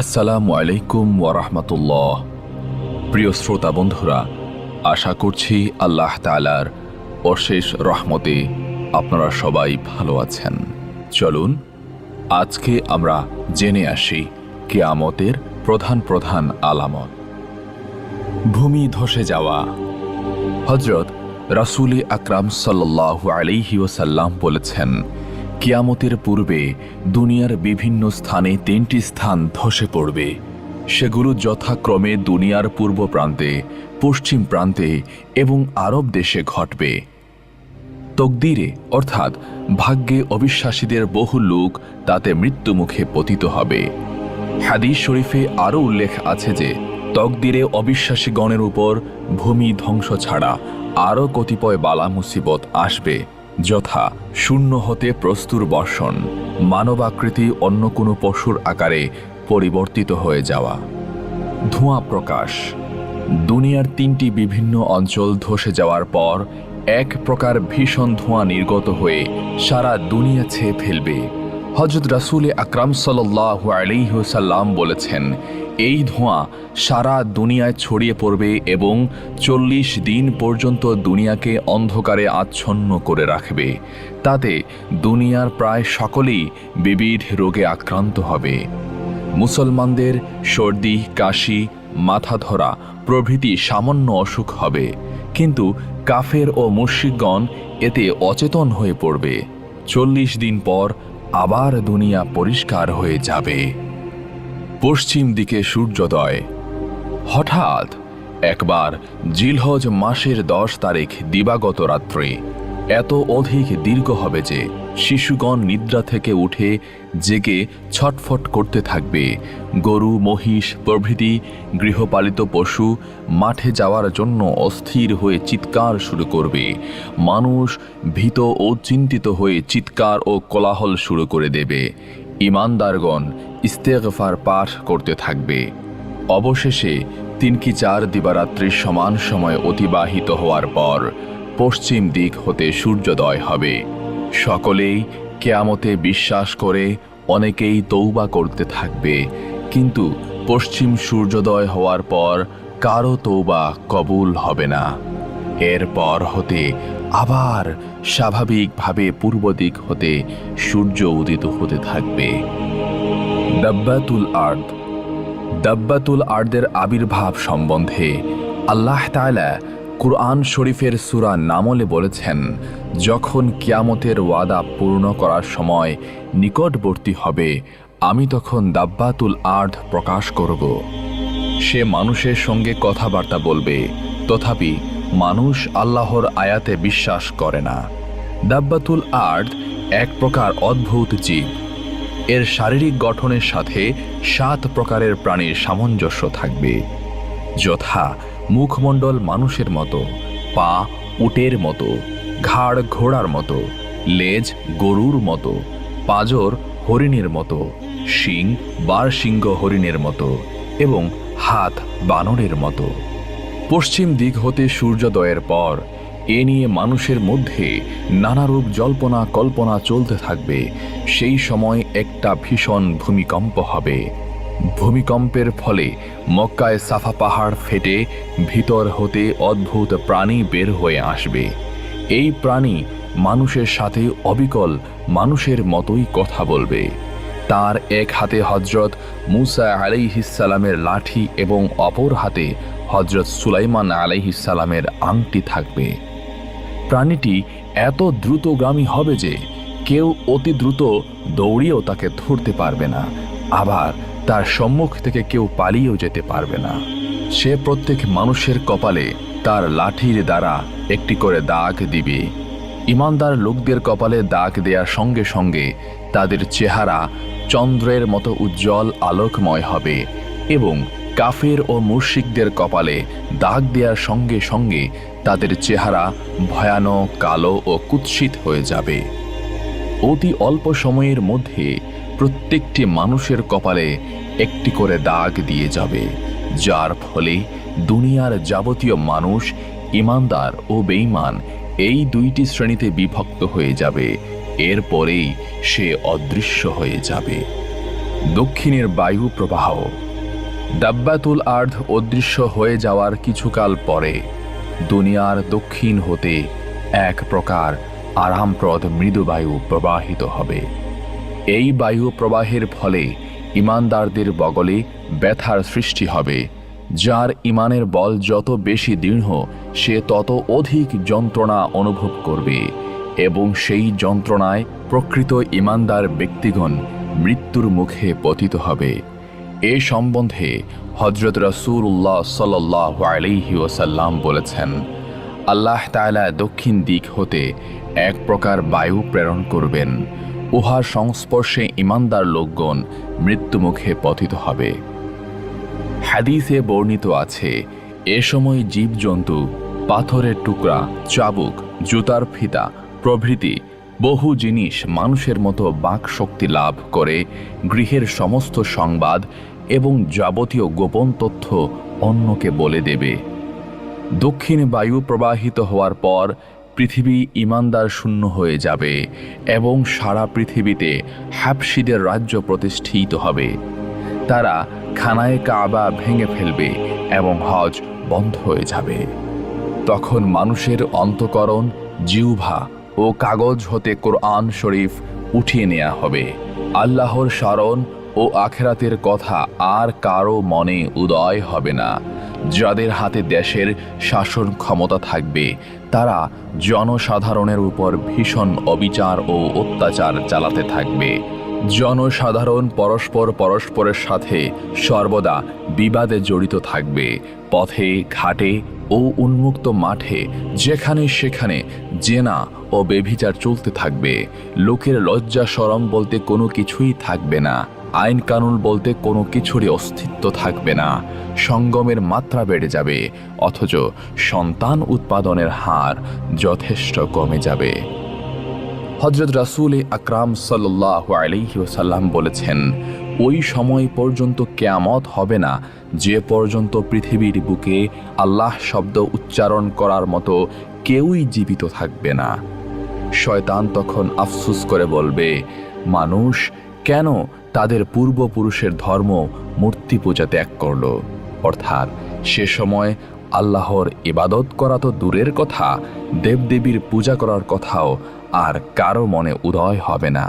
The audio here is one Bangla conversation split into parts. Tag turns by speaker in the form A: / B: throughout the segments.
A: আসসালামু আলাইকুম ওয়ারাহমাতুল্লাহ। প্রিয় শ্রোতা বন্ধুরা, আশা করছি আল্লাহ তাআলার অশেষ রহমতে আপনারা সবাই ভালো আছেন। চলুন আজকে আমরা জেনে আসি কিয়ামতের প্রধান প্রধান আলামত। ভূমি ধসে যাওয়া। হযরত রাসূল আকরাম সাল্লাল্লাহু আলাইহি ওয়াসাল্লাম বলেছেন, কিয়ামতের পূর্বে দুনিয়ার বিভিন্ন স্থানে তিনটি স্থান ধসে পড়বে। সেগুলো যথাক্রমে দুনিয়ার পূর্ব প্রান্তে, পশ্চিম প্রান্তে এবং আরব দেশে ঘটবে। তকদিরে অর্থাৎ ভাগ্যে অবিশ্বাসীদের বহু লোক তাতে মৃত্যুমুখে পতিত হবে। হাদিস শরীফে আরও উল্লেখ আছে যে তকদিরে অবিশ্বাসীগণের উপর ভূমি ধ্বংস ছাড়া আরও কতিপয় বালা মুসিবত আসবে, যথা শূন্য হতে প্রস্তুর বর্ষণ, মানবাকৃতি অন্য কোনো পশুর আকারে পরিবর্তিত হয়ে যাওয়া, ধোঁয়া প্রকাশ। দুনিয়ার তিনটি বিভিন্ন অঞ্চল ধসে যাওয়ার পর এক প্রকার ভীষণ ধোঁয়া নির্গত হয়ে সারা দুনিয়া ছেয়ে ফেলবে। হযরত রাসূল আকরাম সাল্লাল্লাহু আলাইহি ওয়াসাল্লাম বলেছেন, এই ধোঁয়া সারা দুনিয়ায় ছড়িয়ে পড়বে এবং 40 দিন পর্যন্ত দুনিয়াকে অন্ধকারে আচ্ছন্ন করে রাখবে। তাতে দুনিয়ার প্রায় সকলেই বিবিধ রোগে আক্রান্ত হবে। মুসলমানদের সর্দি, কাশি, মাথা ধরা প্রভৃতি সামান্য অসুখ হবে, কিন্তু কাফের ও মুশরিকগণ এতে অচেতন হয়ে পড়বে। 40 দিন পর আবার দুনিয়া পরিষ্কার হয়ে যাবে। পশ্চিম দিকে সূর্যোদয়। হঠাৎ একবার জিলহজ মাসের 10 তারিখ দিবাগত রাত্রে এত অধিক দীর্ঘ হবে যে শিশুগণ নিদ্রা থেকে উঠে জেগে ছটফট করতে থাকবে। গরু, মহিষ প্রভৃতি গৃহপালিত পশু মাঠে যাওয়ার জন্য অস্থির হয়ে চিৎকার শুরু করবে। মানুষ ভীত ও চিন্তিত হয়ে চিৎকার ও কোলাহল শুরু করে দেবে। ঈমানদারগণ ইস্তেগফার পাঠ করতে থাকবে। অবশেষে 3 কি 4 দিবারাত্রির সমান সময় অতিবাহিত হওয়ার পর পশ্চিম দিক হতে সূর্যোদয় হবে। সকলেই কিয়ামতে বিশ্বাস করে অনেকেই তওবা করতে থাকবে, কিন্তু পশ্চিম সূর্যোদয় হওয়ার পর কারো তওবা কবুল হবে না। এরপর হতে আবার স্বাভাবিকভাবে পূর্ব দিক হতে সূর্য উদিত হতে থাকবে। দাব্বাতুল আরদ। দাব্বাতুল আরদের আবির্ভাব সম্বন্ধে আল্লাহ তাআলা কুরআন শরীফের সূরা নামলে বলেছেন, যখন কিয়ামতের ওয়াদা পূর্ণ করার সময় নিকটবর্তী হবে, আমি তখন দাব্বাতুল আরদ প্রকাশ করব। সে মানুষের সঙ্গে কথাবার্তা বলবে, তথাপি মানুষ আল্লাহর আয়াতে বিশ্বাস করে না। দাব্বাতুল আরদ এক প্রকার অদ্ভুত জীব। এর শারীরিক গঠনের সাথে 7 প্রকারের প্রাণীর সামঞ্জস্য থাকবে, যথা মুখমণ্ডল মানুষের মতো, পা উটের মতো, ঘাড় ঘোড়ার মতো, লেজ গরুর মতো, পাঁজর হরিণের মতো, শিং বারশিংহ হরিণের মতো এবং হাত বানরের মতো। পশ্চিম দিক হতে সূর্যোদয়ের পর এ নিয়ে মানুষের মধ্যে নানারূপ জল্পনা কল্পনা চলতে থাকবে। সেই সময় একটা ভীষণ ভূমিকম্প হবে। ভূমিকম্পের ফলে মক্কায় সাফা পাহাড় ফেটে ভিতর হতে অদ্ভুত প্রাণী বের হয়ে আসবে। এই প্রাণী মানুষের সাথে অবিকল মানুষের মতোই কথা বলবে। তার এক হাতে হযরত মূসা আলাইহিস সালামের লাঠি এবং অপর হাতে হযরত সুলাইমান আলাইহিস সালামের আংটি থাকবে। প্রাণীটি এত দ্রুতগামী হবে যে কেউ অতি দ্রুত দৌড়িয়েও তাকে ধরতে পারবে না, আবার তার সম্মুখ থেকে কেউ পালিয়েও যেতে পারবে না। সে প্রত্যেক মানুষের কপালে তার লাঠির দ্বারা একটি করে দাগ দিবে। ঈমানদার লোকদের কপালে দাগ দেওয়ার সঙ্গে সঙ্গে তাদের চেহারা চন্দ্রের মতো উজ্জ্বল আলোকময় হবে এবং কাফের ও মুশরিকদের কপালে দাগ দেওয়ার সঙ্গে সঙ্গে তাদের চেহারা ভয়ানক কালো ও কুৎসিত হয়ে যাবে। অতি অল্প সময়ের মধ্যে প্রত্যেকটি মানুষের কপালে একটি করে দাগ দিয়ে যাবে, যার ফলে দুনিয়ার যাবতীয় মানুষ ঈমানদার ও বেঈমান এই 2টি শ্রেণীতে বিভক্ত হয়ে যাবে। এরপরেই সে অদৃশ্য হয়ে যাবে। দক্ষিণের বায়ু প্রবাহ। দাব্বাতুল আর্ধ অদৃশ্য হয়ে যাওয়ার কিছুকাল পরে দুনিয়ার দক্ষিণ হতে এক প্রকার আরামপ্রদ মৃদু বায়ু প্রবাহিত হবে। এই বায়ু প্রবাহের ফলে ঈমানদারদের বগলে ব্যথার সৃষ্টি হবে। যার ঈমানের বল যত বেশি দৃঢ়, সে তত অধিক যন্ত্রণা অনুভব করবে এবং সেই যন্ত্রণায় প্রকৃত ঈমানদার ব্যক্তিগণ মৃত্যুর মুখে পতিত হবে। এ সম্বন্ধে হযরত রাসূলুল্লাহ সাল্লাল্লাহু আলাইহি ওয়াসাল্লাম বলেছেন, আল্লাহ তাআলা দক্ষিণ দিক হতে এক প্রকার বায়ু প্রেরণ করবেন, উহার সংস্পর্শে ঈমানদার লোকগণ মৃত্যুমুখে পতিত হবে। হাদিসে বর্ণিত আছে, এ সময় জীবজন্তু, পাথরের টুকরা, চাবুক, জুতার ফিতা প্রভৃতি বহু জিনিস মানুষের মতো বাক শক্তি লাভ করে গৃহের সমস্ত সংবাদ এবং যাবতীয় গোপন তথ্য অন্যকে বলে দেবে। দক্ষিণ বায়ু প্রবাহিত হওয়ার পর পৃথিবী ঈমানদার শূন্য হয়ে যাবে এবং সারা পৃথিবীতে হাবশীদের রাজ্য প্রতিষ্ঠিত হবে। তারা খানায়ে কাবা ভেঙে ফেলবে এবং হজ বন্ধ হয়ে যাবে। তখন মানুষের অন্তঃকরণ, জিহ্বা ও কাগজ হতে কোরআন শরীফ উঠিয়ে নেওয়া হবে। আল্লাহর স্মরণ ও আখিরাতের কথা আর কারো মনে উদয় হবে না। যাদের হাতে দেশের শাসন ক্ষমতা থাকবে, তারা জনসাধারণের উপর ভীষণ অবিচার ও অত্যাচার চালাতে থাকবে। জনসাধারণ পরস্পরের সাথে সর্বদা বিবাদে জড়িত থাকবে। পথে ঘাটে ও উন্মুক্ত মাঠে যেখানে সেখানে জেনা ও বেভিচার চলতে থাকবে। লোকের লজ্জা শরম বলতে কোনো কিছুই থাকবে না। আইন কানুন বলতে কোনো কিছুরই অস্তিত্ব থাকবে না। সঙ্গমের মাত্রা বেড়ে যাবে, অথচ সন্তান উৎপাদনের হার যথেষ্ট কমে যাবে। হযরত রাসূল আকরাম সাল্লাল্লাহু আলাইহি ওয়াসাল্লাম বলেছেন, ওই সময় পর্যন্ত কিয়ামত হবে না যে পর্যন্ত পৃথিবীর বুকে আল্লাহ শব্দ উচ্চারণ করার মতো কেউই জীবিত থাকবে না। শয়তান তখন আফসোস করে বলবে, মানুষ কেন তাদের পূর্বপুরুষের ধর্ম মূর্তি পূজা ত্যাগ করল? অর্থাৎ সে সময় আল্লাহর ইবাদত করা তো দূরের কথা, দেবদেবীর পূজা করার কথাও আর কারো মনে উদয় হবে না।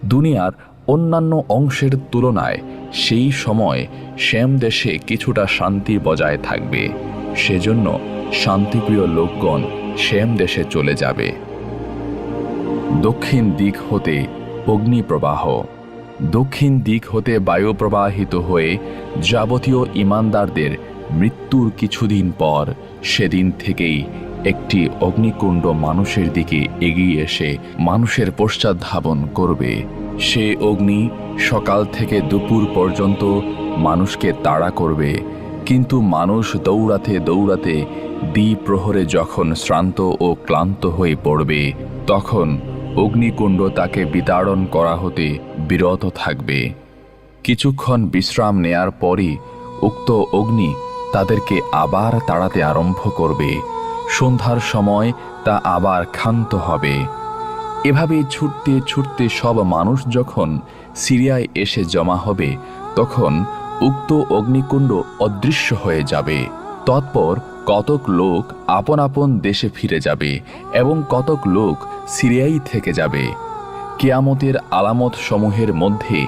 A: দুনিয়ার অন্যান্য অংশের তুলনায় সেই সময় শ্যাম দেশে কিছুটা শান্তি বজায় থাকবে। সেজন্য শান্তিপ্রিয় লোকগণ শ্যাম দেশে চলে যাবে। দক্ষিণ দিক হতে অগ্নিপ্রবাহ। দক্ষিণ দিক হতে বায়ু প্রবাহিত হয়ে যাবতীয় ঈমানদারদের মৃত্যুর কিছুদিন পর সেদিন থেকেই একটি অগ্নিকুণ্ড মানুষের দিকে এগিয়ে এসে মানুষের পশ্চাৎধাবন করবে। সে অগ্নি সকাল থেকে দুপুর পর্যন্ত মানুষকে তাড়া করবে, কিন্তু মানুষ দৌড়াতে দৌড়াতে দ্বিপ্রহরে যখন শ্রান্ত ও ক্লান্ত হয়ে পড়বে, তখন অগ্নিকুণ্ড তাকে বিতাড়ন করা হতে বিরত থাকবে। কিছুক্ষণ বিশ্রাম নেয়ার পরই উক্ত অগ্নি তাদেরকে আবার তাড়াতে আরম্ভ করবে। সন্ধ্যার সময় তা আবার ক্ষান্ত হবে। এভাবে ছুটতে ছুটতে সব মানুষ যখন সিরিয়ায় এসে জমা হবে, তখন উক্ত অগ্নিকুণ্ড অদৃশ্য হয়ে যাবে। তৎপর কতক লোক আপন আপন দেশে ফিরে যাবে এবং কতক লোক সিরিয়ায় থেকে যাবে। কিয়ামতের আলামত সমূহের মধ্যে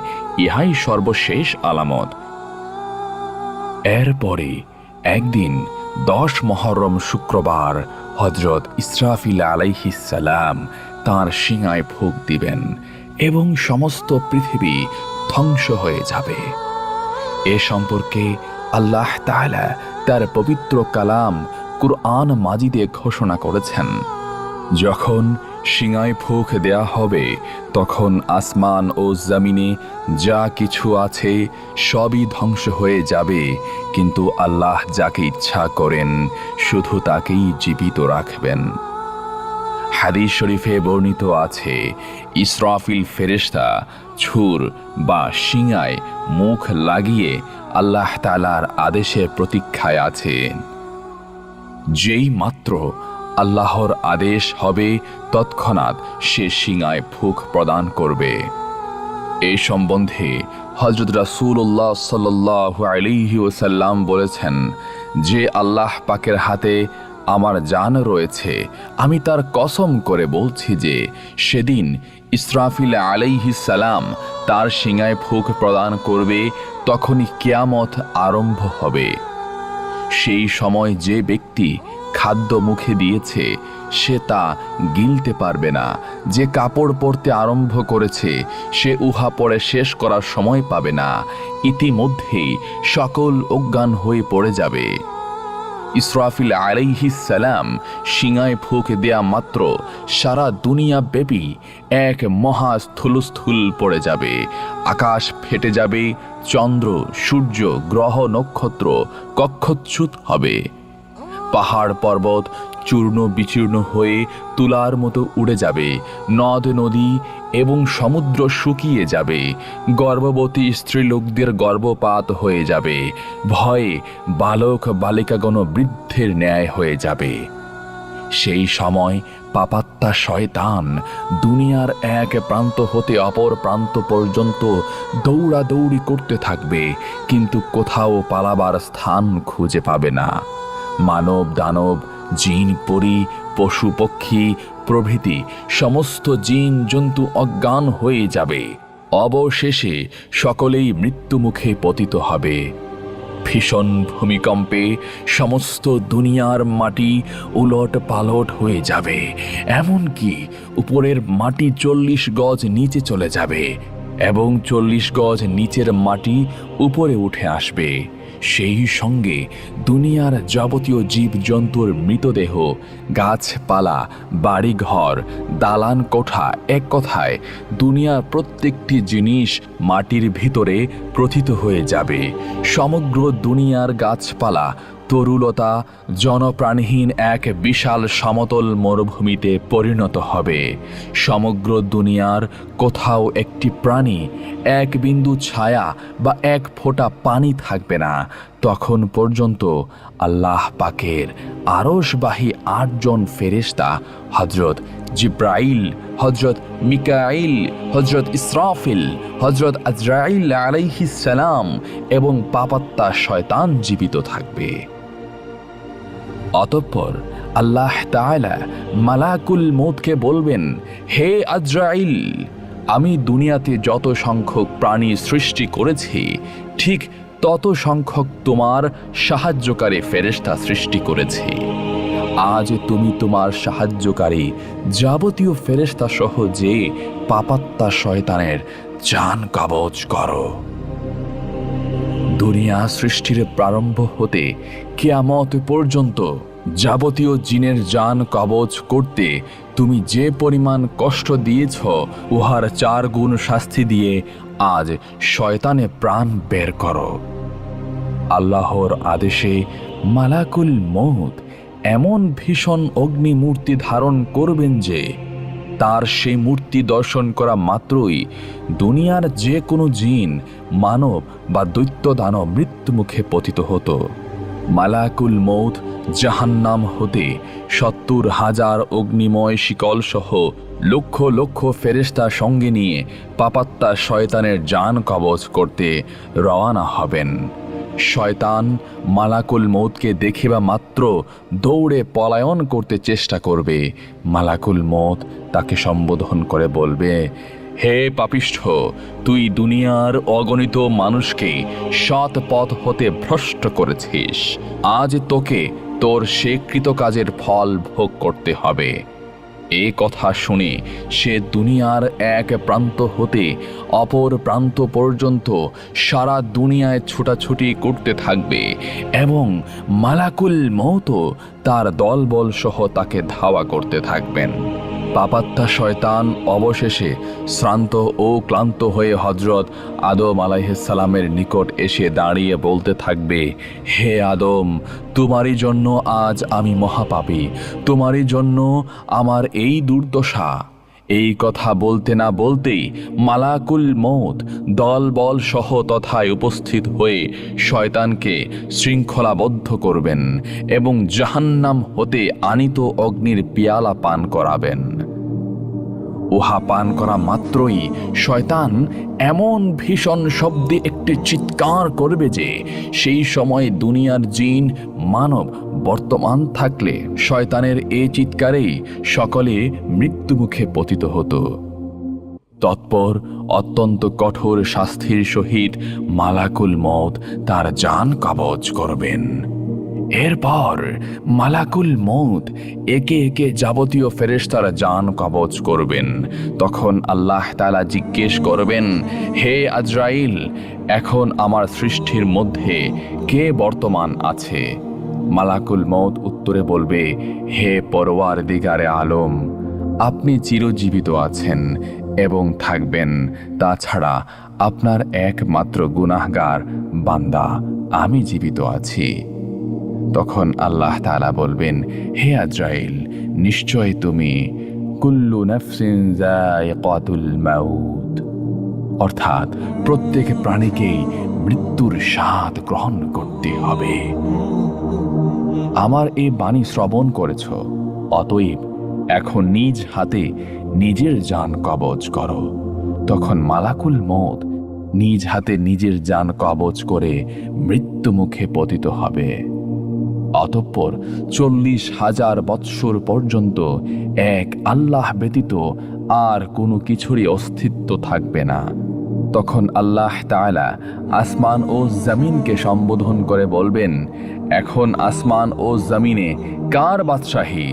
A: ইহাই সর্বশেষ আলামত। এরপরে একদিন 10 মুহররম শুক্রবার হযরত ইসরাফিল আলাইহিস সালাম তাঁর শিঙায় ফুঁক দিবেন এবং সমস্ত পৃথিবী ধ্বংস হয়ে যাবে। এ সম্পর্কে আল্লাহ তাআলা তার পবিত্র কালাম কুরআন মাজিদে ঘোষণা করেছেন, যখন শিঙায় ফুঁক দেয়া হবে তখন আসমান ও জমিনে যা কিছু আছে সবই ধ্বংস হয়ে যাবে, কিন্তু আল্লাহ যাকে ইচ্ছা করেন শুধু তাকেই জীবিত রাখবেন। হাদিস শরীফে বর্ণিত আছে, ইসরাফিল ফেরেশতা ছুর বা শিঙায় মুখ লাগিয়ে আল্লাহ তাআলার আদেশের প্রতীক্ষায় আছে। যেই মাত্র আল্লাহর আদেশ হবে তৎক্ষণাৎ সে শিঙায় ফুঁক প্রদান করবে। এই সম্বন্ধে হযরত রাসূলুল্লাহ সাল্লাল্লাহু আলাইহি ওয়াসাল্লাম বলেছেন, যে আল্লাহ পাকের হাতে আমার জান রয়েছে, আমি তার কসম করে বলছি যে সেদিন ইসরাফিল আলাইহিস সালাম তার শিঙায় ফুঁক প্রদান করবে, তখনই কিয়ামত আরম্ভ হবে। সেই সময় যে ব্যক্তি খাদ্য মুখে দিয়েছে সে তা গিলতে পারবে না, যে কাপড় পরতে আরম্ভ করেছে সে উহা পরে শেষ করার সময় পাবে না, ইতিমধ্যেই সকল অজ্ঞান হয়ে পড়ে যাবে। ইসরাফিল আলাইহিস সালাম শিঙায় ফুঁক দেয়া মাত্র সারা দুনিয়া ব্যাপী এক মহা স্থূলস্থূল পড়ে যাবে, আকাশ ফেটে যাবে, চন্দ্র সূর্য গ্রহ নক্ষত্র কক্ষচ্যুত হবে, পাহাড় পর্বত চূর্ণ বিচূর্ণ হয়ে তুলার মতো উড়ে যাবে, নদ নদী এবং সমুদ্র শুকিয়ে যাবে, গর্ভবতী স্ত্রীলোকদের গর্ভপাত হয়ে যাবে, ভয়ে বালক বালিকাগণ বৃদ্ধের ন্যায় হয়ে যাবে। সেই সময় পাপাত্মা শয়তান দুনিয়ার এক প্রান্ত হতে অপর প্রান্ত পর্যন্ত দৌড়াদৌড়ি করতে থাকবে, কিন্তু কোথাও পালাবার স্থান খুঁজে পাবে না। মানব দানব জিন পরি পশু পক্ষী প্রভৃতি সমস্ত জিন জন্তু অজ্ঞান হয়ে যাবে, অবশেষে সকলেই মৃত্যুমুখে পতিত হবে। ভীষণ ভূমিকম্পে সমস্ত দুনিয়ার মাটি উলট পালট হয়ে যাবে, এমনকি উপরের মাটি 40 গজ নিচে চলে যাবে এবং 40 গজ নিচের মাটি উপরে উঠে আসবে। সেই সঙ্গে দুনিয়ার যাবতীয় জীবজন্তুর মৃতদেহ, গাছপালা, বাড়িঘর, দালান কোঠা, এক কথায় দুনিয়ার প্রত্যেকটি জিনিস মাটির ভিতরে প্রথিত হয়ে যাবে। সমগ্র দুনিয়ার গাছপালা তরুলতা জনপ্রাণীহীন এক বিশাল সমতল মরুভূমিতে পরিণত হবে। সমগ্র দুনিয়ার কোথাও একটি প্রাণী, এক বিন্দু ছায়া বা এক ফোঁটা পানি থাকবে না। তখন পর্যন্ত আল্লাহ পাকের আরশবাহী 8 জন ফেরেশতা হযরত জিব্রাইল, হযরত মিকাইল, হযরত ইসরাফিল, হযরত আজরাইল আলাইহিস সালাম এবং পাপাত্মা শয়তান জীবিত থাকবে। অতঃপর আল্লাহ তাআলা মালাকুল মউতকে বলবেন, হে আজরাইল, আমি দুনিয়াতে যত সংখ্যক প্রাণী সৃষ্টি করেছি ঠিক তত সংখ্যক তোমার সাহায্যকারী ফেরেশতা সৃষ্টি করেছি। আজ তুমি তোমার সাহায্যকারী যাবতীয় ফেরেশতা সহ যে পাপাত্মা শয়তানের জান কবজ করো। দুনিয়া সৃষ্টির প্রারম্ভ হতে কিয়ামত পর্যন্ত যাবতীয় জিনের জান কবজ করতে তুমি যে পরিমাণ কষ্ট দিয়েছ, উহার 4 গুণ শাস্তি দিয়ে আজ শয়তানে প্রাণ বের করো। আল্লাহর আদেশে মালাকুল মউত এমন ভীষণ অগ্নিমূর্তি ধারণ করবেন যে তার সেই মূর্তি দর্শন করা মাত্রই দুনিয়ার যে কোনো জিন, মানব বা দৈত্য দানব মৃত্যুমুখে পতিত হতো। মালাকুল মউত জাহান্নাম হতে 70,000 অগ্নিময় শিকল সহ লক্ষ লক্ষ ফেরেশতা সঙ্গে নিয়ে পাপাত্মা শয়তানের জান কবজ করতে রওনা হবেন। শয়তান মালাকুল মউতকে দেখিবা মাত্র দৌড়ে পলায়ন করতে চেষ্টা করবে। মালাকুল মউত তাকে সম্বোধন করে বলবে, হে পাপিষ্ঠ, তুই দুনিয়ার অগণিত মানুষকে সৎ পথ হতে ভ্রষ্ট করেছিস। আজ তোকে তোর সে কৃতকাজের ফল ভোগ করতে হবে। এ কথা শুনে সে দুনিয়ার এক প্রান্ত হতে অপর প্রান্ত পর্যন্ত সারা দুনিয়ায় ছুটাছুটি করতে থাকবে এবং মালাকুল মউতও তার দলবল সহ তাকে ধাওয়া করতে থাকবেন। পাপাত্মা শয়তান অবশেষে শ্রান্ত ও ক্লান্ত হয়ে হযরত আদম আলাইহিস সালামের নিকট এসে দাঁড়িয়ে বলতে থাকবে, হে আদম, তোমারই জন্য আজ আমি মহাপাপী, তোমারই জন্য আমার এই দুর্দশা। এই কথা বলতে না বলতেই মালাকুল মউত দলবল সহ তথায় উপস্থিত হয়ে শয়তানকে শৃঙ্খলাবদ্ধ করবেন এবং জাহান্নাম হতে আনিত অগ্নির পিয়ালা পান করাবেন। উহা পান করা মাত্রই শয়তান এমন ভীষণ শব্দে একটি চিৎকার করবে যে সেই সময় দুনিয়ার জিন মানব বর্তমান থাকলে শয়তানের এই চিৎকারেই সকলে মৃত্যুমুখে পতিত হতো। তৎপর অত্যন্ত কঠোর শাস্তির সহিত মালাকুল মউত তার জান কবজ করবেন। এরপর মালাকুল মউত একে একে যাবতীয় ফেরেশতারা জান কবজ করবেন। তখন আল্লাহ তাআলা জিজ্ঞেস করবেন, হে আজরাইল, এখন আমার সৃষ্টির মধ্যে কে বর্তমান আছে? মালাকুল মউত উত্তরে বলবে, হে পরওয়ারদিগারে আলম, আপনি চিরজীবিত আছেন এবং থাকবেন। তাছাড়া আপনার একমাত্র গুনাহগার বান্দা আমি জীবিত আছি। তখন আল্লাহ তাআলা বলবেন, হে আজরাইল, নিশ্চয় তুমি কুল্লু নাফসিন যায়িকাতুল মাউত, অর্থাৎ প্রত্যেক প্রাণীকেই মৃত্যুর স্বাদ গ্রহণ করতে হবে। আমার এই বাণী শ্রবণ করেছ, অতএব এখন নিজ হাতে নিজের জান কবজ করো। তখন মালাকুল মউত নিজ হাতে নিজের জান কবজ করে মৃত্যুমুখে পতিত হবে। অতঃপর 40,000 বৎসর পর্যন্ত এক আল্লাহ ব্যতীত আর কোনো কিছুরই অস্তিত্ব থাকবে না। তখন আল্লাহ তাআলা আসমান ও জমিনকে সম্বোধন করে বলবেন, এখন আসমান ও জমিনে কার বাদশাহী,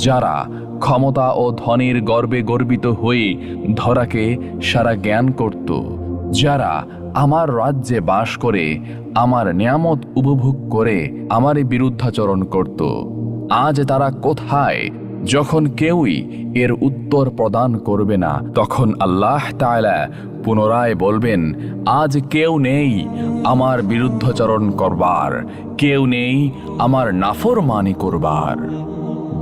A: যারা ক্ষমতা ও ধনের গর্বে গর্বিত হয়ে ধরাকে সারা জ্ঞান করত, যারা আমার রাজ্যে বাস করে আমার নিয়ামত উপভোগ করে আমারই বিরুদ্ধাচরণ করত, আজ তারা কোথায়? যখন কেউই এর উত্তর প্রদান করবে না, তখন আল্লাহ তাআলা পুনরায় বলবেন, আজ কেউ নেই আমার বিরুদ্ধাচরণ করবার, কেউ নেই আমার নাফরমানি করবার।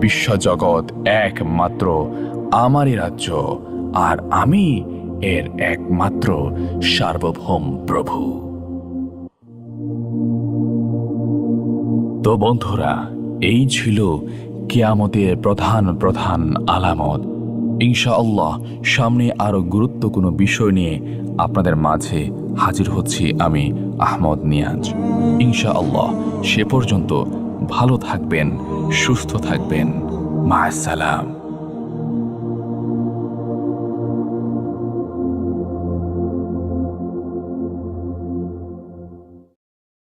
A: বিশ্বজগৎ একমাত্র আমারই রাজ্য, আর আমি এর একমাত্র সার্বভৌম প্রভু। তো বন্ধুরা, এই ছিল কিয়ামতের প্রধান প্রধান আলামত। ইনশাআল্লাহ সামনে আরো গুরুত্বপূর্ণ বিষয় নিয়ে আপনাদের মাঝে হাজির হচ্ছি আমি, আহমদ নিয়াজ। ইনশাআল্লাহ সে পর্যন্ত ভালো থাকবেন, সুস্থ থাকবেন। মা আসসালাম।